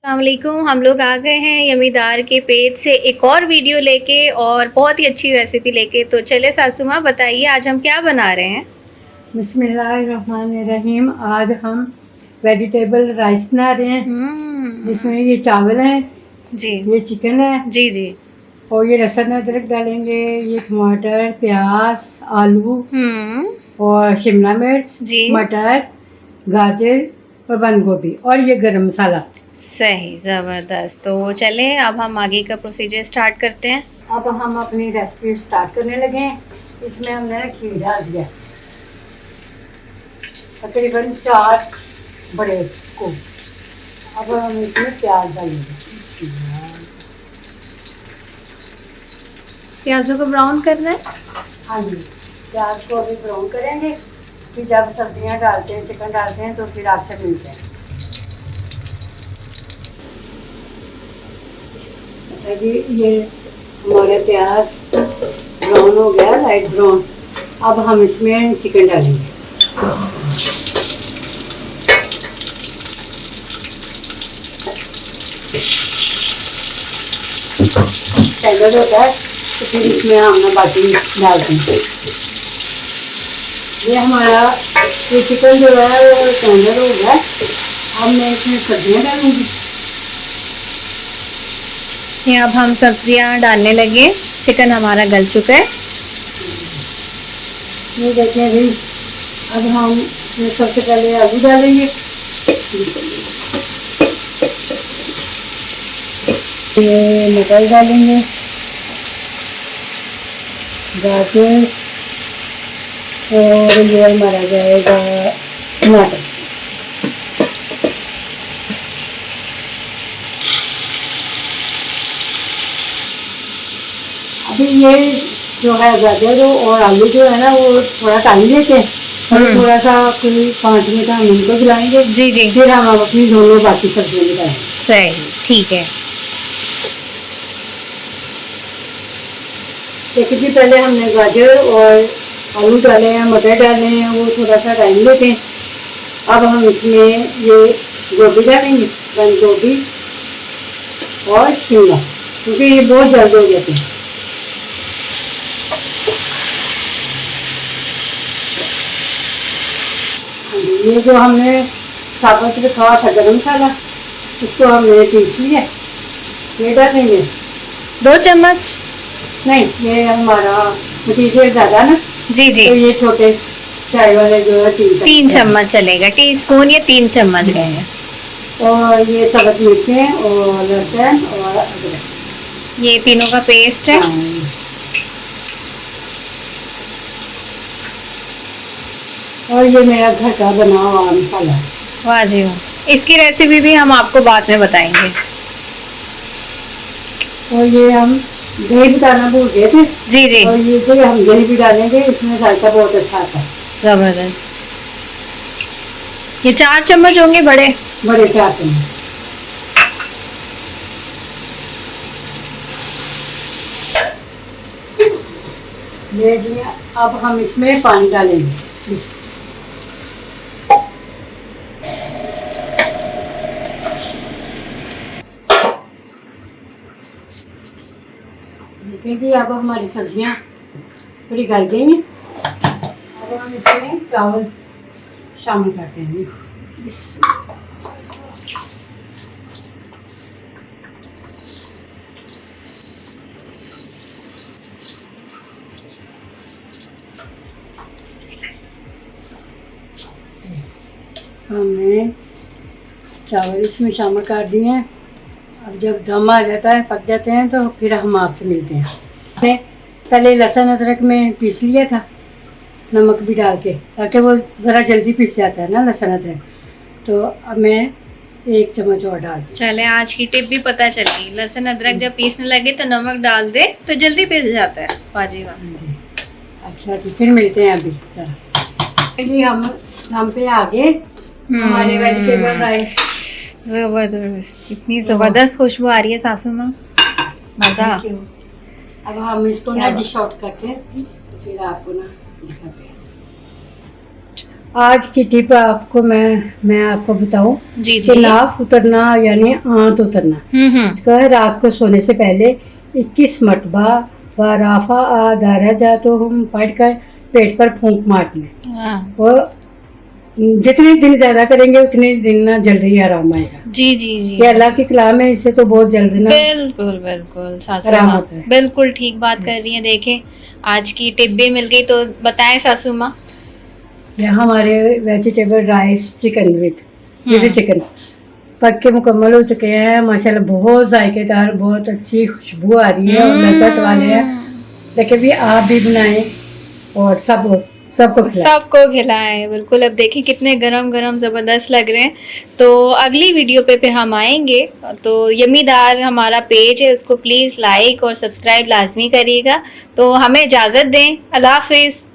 अस्सलामुअलैकुम। हम लोग आ गए हैं यमीदार के पेज से एक और वीडियो लेके और बहुत ही अच्छी रेसिपी लेके। तो चले सासू माँ, बताइए आज हम क्या बना रहे हैं। बिस्मिल्लाहिर्रहमानिर्रहीम। आज हम वेजिटेबल राइस बना रहे हैं जिसमें ये चावल हैं, जी ये चिकन है जी जी। और ये लहसुन अदरक डालेंगे, ये टमाटर, प्याज, आलू और शिमला मिर्च, जी मटर, गाजर और बंद गोभी और ये गरम मसाला। सही, ज़बरदस्त। तो चले अब हम आगे का प्रोसीजर स्टार्ट करते हैं। अब हम अपनी रेसिपी स्टार्ट करने लगे हैं। इसमें हमने घी डाल दिया तकरीबन 4 बड़े स्कूप। अब हम इसमें प्याज डालेंगे। प्याजों को ब्राउन करना है। हाँ जी, प्याज को अभी ब्राउन करेंगे। फिर जब सब्जियां डालते हैं, चिकन डालते हैं तो फिर आपसे मिलते हैं। अच्छा जी, ये हमारे प्याज ब्राउन हो गया, लाइट ब्राउन। अब हम इसमें चिकन डालेंगे। सैलड होता है तो फिर इसमें हमने बाकी डालते हैं। ये हमारा ये चिकन जो है वो टेंडर हो गया। अब मैं इसमें सब्जियां डालूंगी। ये अब हम सब्जियां डालने लगे। चिकन हमारा गल चुका है। ये देखिए अभी। अब हम सबसे पहले आलू डालेंगे। ये मटर डालेंगे, गाजर और ये हमारा जाएगा टमाटर। अभी ये जो है गाजर और आलू जो है ना वो थोड़ा टाइम लेते हैं। थोड़ा सा कोई 5 मिनट हम इनको गिलाएंगे। जी जी। फिर हम अपनी दोनों बाकी सब्जियां गिलाएंगे। सही, ठीक है। देखिए जी, पहले हमने गाजर और आलू डाले हैं, मटर डाले हैं, वो थोड़ा सा टाइम लेते हैं। अब हम इसमें ये गोभी डालेंगे, बंद गोभी और शिमला, क्योंकि ये बहुत जल्द हो जाते हैं। ये जो हमने साबुत रखा था गरम मसाला, उसको हमने पीस लिया। ये डालेंगे 2 चम्मच। नहीं, ये हमारा मटीरियल ज़्यादा ना। जी जी। तो ये छोटे चाय वाले जो है 3 चम्मच चलेगा। टीस्पून या 3 चम्मच रहेगा। और ये सब्ज़ मिर्चें और लहसुन और अदरक, ये तीनों का पेस्ट है। और ये मेरा घर का बना हुआ मसाला। वाह जी वाह। इसकी रेसिपी भी हम आपको बाद में बताएंगे। और ये हम दही भी डालना भूल गए थे। जी जी। और ये जो हम दही भी डालेंगे, इसमें जायका बहुत अच्छा आता है। जबरदस्त। ये 4 चम्मच होंगे बड़े। बड़े 4 चम्मच। ये जी, अब हम इसमें पानी डालेंगे। देखिए जी, अब हमारी सब्जियां थोड़ी गल गई हैं। अब हम इसमें चावल शामिल करते हैं। हमने चावल इसमें शामिल कर दिए हैं। अब जब दम आ जाता है, पक जाते हैं, तो फिर हम आपसे मिलते हैं। मैंने पहले लहसुन अदरक में पीस लिया था, नमक भी डाल के, ताकि वो ज़रा जल्दी पीस जाता है ना लहसुन अदरक। तो अब मैं 1 चम्मच और डाल दूँ। चले, आज की टिप भी पता चली। लहसुन अदरक जब पीसने लगे तो नमक डाल दे तो जल्दी पीस जाता है। बाजी वाह। अच्छा जी, फिर मिलते हैं अभी। जी, हम पे आ गए हमारे वेजिटेबल राइस। जबरदस्त, इतनी जबरदस्त खुशबू आ रही है सासू माँ, मजा। अब हम इसको ना डिश आउट करते हैं, फिर आपको ना दिखाते हैं। आज की टिप आपको मैं आपको बताऊं जी कि जी। नाफ उतरना यानी आंत उतरना। इसका है रात को सोने से पहले 21 मरतबा व राफा आ दारा जा तो हम पढ़कर पेट पर फूंक मारना। हाँ। और जितने दिन ज्यादा करेंगे उतने दिन ना जल्दी आराम आएगा। जी जी जी। ये अल्लाह की कलाम है, इससे तो बहुत जल्दी ना बिल्कुल बिल्कुल सासू आराम माँ होता है। बिल्कुल ठीक बात कर रही हैं। देखें आज की टिप भी मिल गई, तो बताएं सासू माँ। यह हमारे vegetable rice chicken with hmm. Chicken पक के मुकम्मल हो चुके हैं माशाल्लाह। बहुत जायकेदार, बहुत अच्छी खुशबू आ रही है और लज्जत वाले हैं। लेकिन भी आप भी बनाएं और सबको खिलाएं। सबको खिलाएं बिल्कुल। अब देखें कितने गरम गरम ज़बरदस्त लग रहे हैं। तो अगली वीडियो पे फिर हम आएंगे। तो यमीदार हमारा पेज है, उसको प्लीज़ लाइक और सब्सक्राइब लाजमी करिएगा। तो हमें इजाज़त दें। अल्लाह हाफिज़।